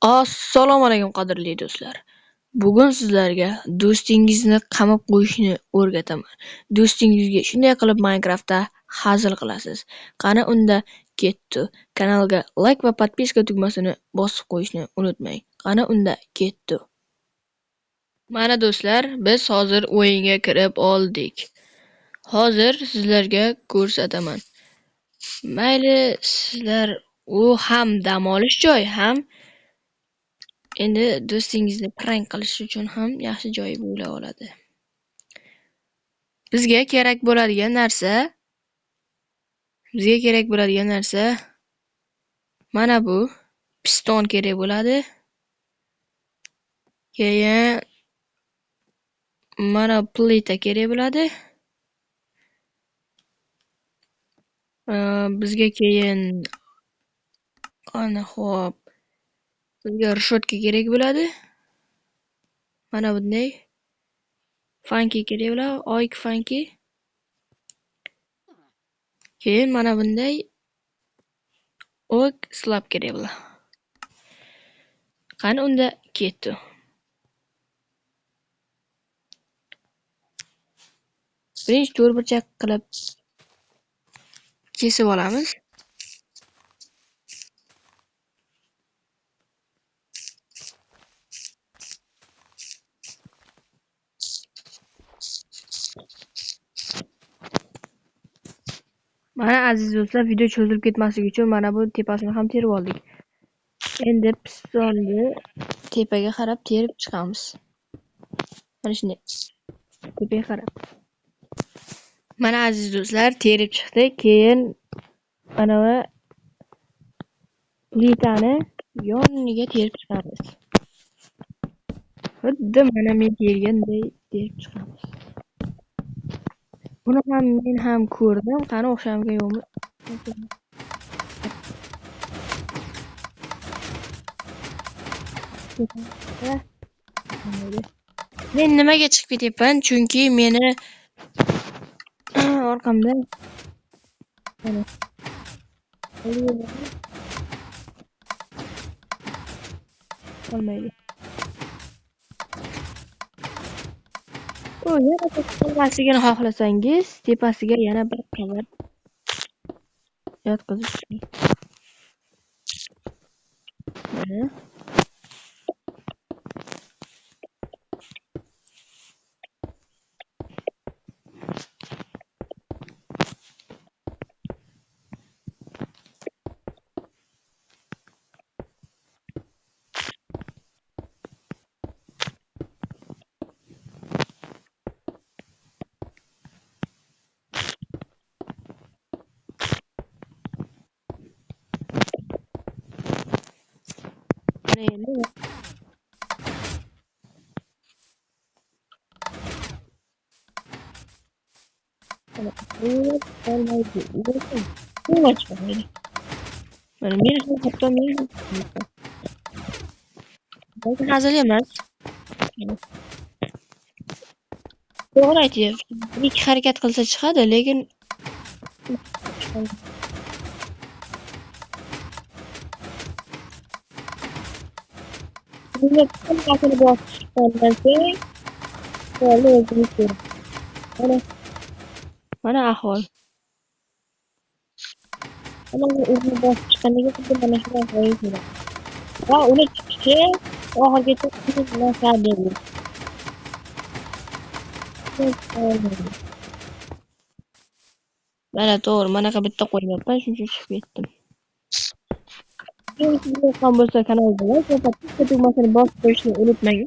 Assalomu alaykum qadrli do'stlar. Bugun sizlarga do'stingizni qamab qo'yishni o'rgataman. Do'stingizga shunday qilib Minecraftda hazil qilasiz. Qani unda ketdi. Kanalga like va podpiska tugmasini bosib qo'yishni unutmang. Qani unda ketdi. Mana do'stlar, biz hozir o'yinga kirib oldik. Hozir sizlarga ko'rsataman. Mayli, sizlar u ham dam olish joy, ham endi do'stingizni prank qilish uchun ham yaxshi joy bo'la oladi. Bizga kerak bo'ladigan narsa mana bu piston kerak bo'ladi. Keyin mana plita kerak bo'ladi. Bizga keyin ana xo'p. Bizga rishotka kerak bo'ladi. Mana bunday funky kerak bo'ladi, oyk funky. Keyin mana bunday ok slab kerak bo'ladi. Qani unda ketdi. Birinchi to'rtburchak qilib kesib olamiz. Mana aziz do'stlar, video cho'zilib ketmasligi uchun mana bu tepasini ham terib oldik. Endi pistonni tepaga qarab terib chiqamiz. Mana shunday. Tepaga qarab. Mana aziz do'stlar, terib chiqdi. Keyin mana plitani yoniga terib chiqamiz. Xuddi mana men terganday terib chiqamiz. Buni ham men ham ko'rdim. Qani o'xshamga yo'qmi? Men nimaga chiqib ketyapman? Chunki meni orqamda olmaydi. Yana tepasiga xohlasangiz, tepasiga yana bir qavat yotqizib qo'ying. Mana endi mana men hatto hazil emas. To'g'ri aytyapsiz. Ikki harakat qilsa chiqadi, lekin bunga qanaqasini bosib chiqqandan so'ng o'zimiz ko'ramiz. Mana ahvol. Mana o'zini bosib chiqqandan keyin mana shunday qo'yib va uni chiqishi oxirigacha nasadi. Mana to'g'ri, manaqa bitta qo'ymayapman, shuncha chiqib ketdim. Sizga yoqqan bo'lsa kanalga like va podpiska tugmasini bosib qo'yishni unutmang.